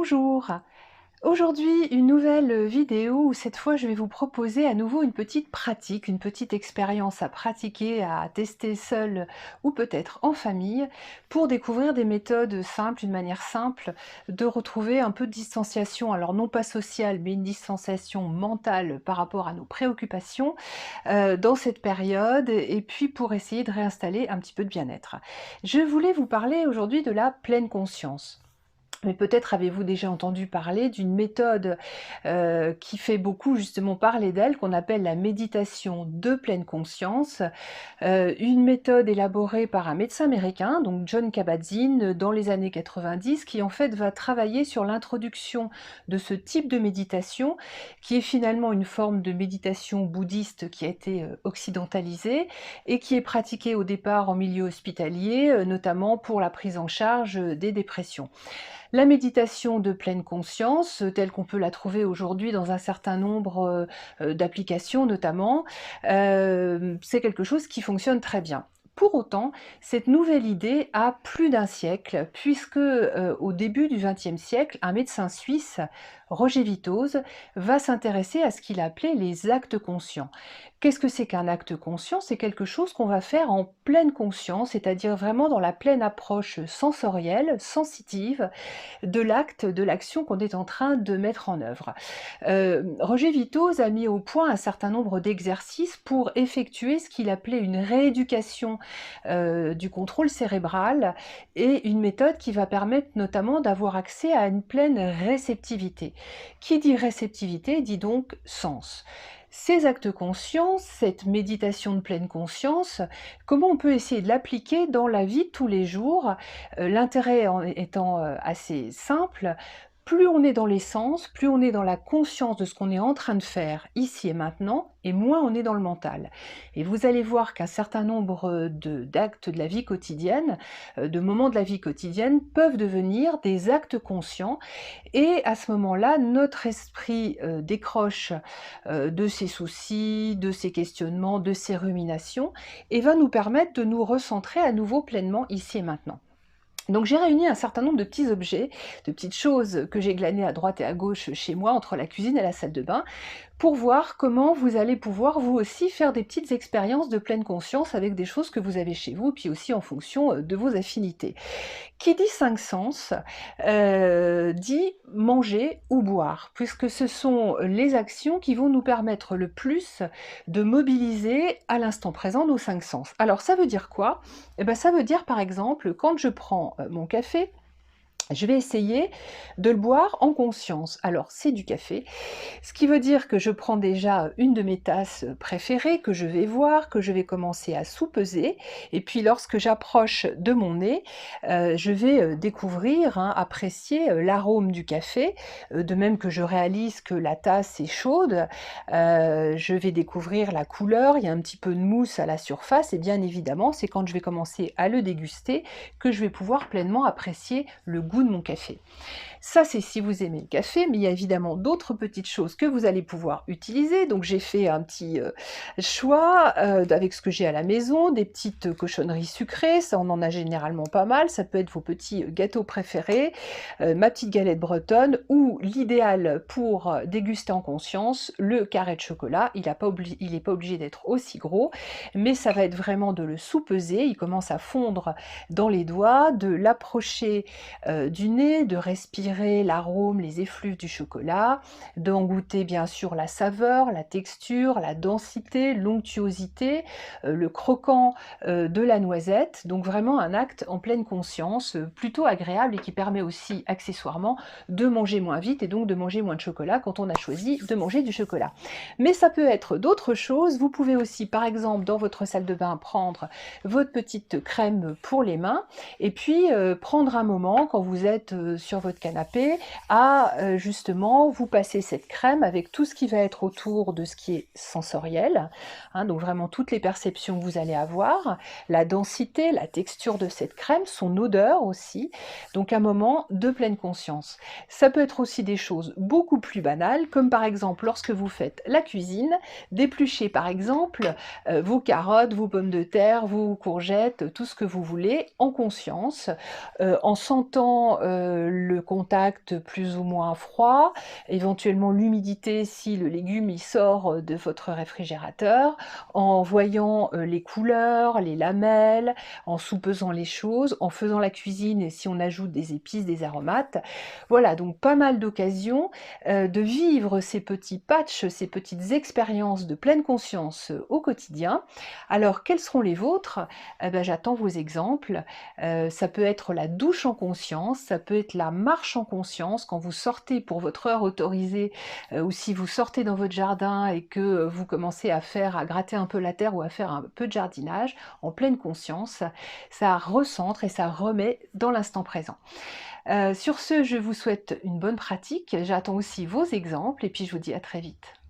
Bonjour. Aujourd'hui, une nouvelle vidéo où cette fois je vais vous proposer à nouveau une petite pratique, une petite expérience à pratiquer, à tester seul ou peut-être en famille pour découvrir des méthodes simples, une manière simple de retrouver un peu de distanciation. Alors non pas sociale, mais une distanciation mentale par rapport à nos préoccupations dans cette période et puis pour essayer de réinstaller un petit peu de bien-être. Je voulais vous parler aujourd'hui de la pleine conscience. Mais peut-être avez-vous déjà entendu parler d'une méthode, qui fait beaucoup justement parler d'elle, qu'on appelle la méditation de pleine conscience. Une méthode élaborée par un médecin américain, donc John Kabat-Zinn, dans les années 90, qui en fait va travailler sur l'introduction de ce type de méditation, qui est finalement une forme de méditation bouddhiste qui a été, occidentalisée et qui est pratiquée au départ en milieu hospitalier, notamment pour la prise en charge, des dépressions. La méditation de pleine conscience, telle qu'on peut la trouver aujourd'hui dans un certain nombre, d'applications notamment, c'est quelque chose qui fonctionne très bien. Pour autant, cette nouvelle idée a plus d'un siècle puisque, au début du XXe siècle, un médecin suisse, Roger Vitose, va s'intéresser à ce qu'il appelait les actes conscients. Qu'est-ce que c'est qu'un acte conscient? C'est quelque chose qu'on va faire en pleine conscience, c'est-à-dire vraiment dans la pleine approche sensorielle, sensitive, de l'acte, de l'action qu'on est en train de mettre en œuvre. Roger Vitose a mis au point un certain nombre d'exercices pour effectuer ce qu'il appelait une rééducation du contrôle cérébral et une méthode qui va permettre notamment d'avoir accès à une pleine réceptivité. Qui dit réceptivité dit donc sens. Ces actes conscients, cette méditation de pleine conscience, comment on peut essayer de l'appliquer dans la vie de tous les jours? L'intérêt en étant, assez simple, plus on est dans l'essence, plus on est dans la conscience de ce qu'on est en train de faire ici et maintenant, et moins on est dans le mental. Et vous allez voir qu'un certain nombre d'actes de la vie quotidienne, de moments de la vie quotidienne peuvent devenir des actes conscients et à ce moment-là, notre esprit, décroche, de ses soucis, de ses questionnements, de ses ruminations et va nous permettre de nous recentrer à nouveau pleinement ici et maintenant. Donc j'ai réuni un certain nombre de petits objets, de petites choses que j'ai glanées à droite et à gauche chez moi, entre la cuisine et la salle de bain, pour voir comment vous allez pouvoir vous aussi faire des petites expériences de pleine conscience avec des choses que vous avez chez vous, puis aussi en fonction de vos affinités. Qui dit 5 sens, dit manger ou boire, puisque ce sont les actions qui vont nous permettre le plus de mobiliser à l'instant présent nos 5 sens. Alors ça veut dire quoi? Eh ben, ça veut dire par exemple, quand je prends, mon café, je vais essayer de le boire en conscience. Alors c'est du café, ce qui veut dire que je prends déjà une de mes tasses préférées que je vais voir, que je vais commencer à soupeser et puis lorsque j'approche de mon nez, je vais, découvrir, hein, apprécier, l'arôme du café, de même que je réalise que la tasse est chaude. Je vais découvrir la couleur, il y a un petit peu de mousse à la surface et bien évidemment, c'est quand je vais commencer à le déguster que je vais pouvoir pleinement apprécier le goût de mon café. Ça, c'est si vous aimez le café, mais il y a évidemment d'autres petites choses que vous allez pouvoir utiliser. Donc j'ai fait un petit, choix, avec ce que j'ai à la maison, des petites cochonneries sucrées, ça on en a généralement pas mal. Ça peut être vos petits, gâteaux préférés, ma petite galette bretonne ou l'idéal pour, déguster en conscience, le carré de chocolat. Il est pas obligé d'être aussi gros, mais ça va être vraiment de le soupeser. Il commence à fondre dans les doigts, de l'approcher, du nez, de respirer l'arôme, les effluves du chocolat, d'en goûter bien sûr la saveur, la texture, la densité, l'onctuosité, le croquant, de la noisette. Donc vraiment un acte en pleine conscience, plutôt agréable et qui permet aussi accessoirement de manger moins vite et donc de manger moins de chocolat quand on a choisi de manger du chocolat. Mais ça peut être d'autres choses. Vous pouvez aussi par exemple dans votre salle de bain prendre votre petite crème pour les mains et puis prendre un moment quand vous êtes sur votre canapé à justement vous passer cette crème avec tout ce qui va être autour de ce qui est sensoriel, hein, donc vraiment toutes les perceptions que vous allez avoir, la densité, la texture de cette crème, son odeur aussi, donc un moment de pleine conscience. Ça peut être aussi des choses beaucoup plus banales, comme par exemple lorsque vous faites la cuisine, d'éplucher par exemple vos carottes, vos pommes de terre, vos courgettes, tout ce que vous voulez en conscience, en sentant limitant, le contact plus ou moins froid, éventuellement l'humidité si le légume il sort, de votre réfrigérateur, en voyant, les couleurs, les lamelles, en soupesant les choses, en faisant la cuisine et si on ajoute des épices, des aromates. Voilà, donc pas mal d'occasions, de vivre ces petits patchs, ces petites expériences de pleine conscience, au quotidien. Alors quels seront les vôtres? Bah, j'attends vos exemples. Ça peut être la douche en conscience, ça peut être la marche en conscience quand vous sortez pour votre heure autorisée, ou si vous sortez dans votre jardin et que, vous commencez à gratter un peu la terre ou à faire un peu de jardinage en pleine conscience. Ça recentre et ça remet dans l'instant présent. Sur ce, je vous souhaite une bonne pratique. J'attends aussi vos exemples et puis je vous dis à très vite.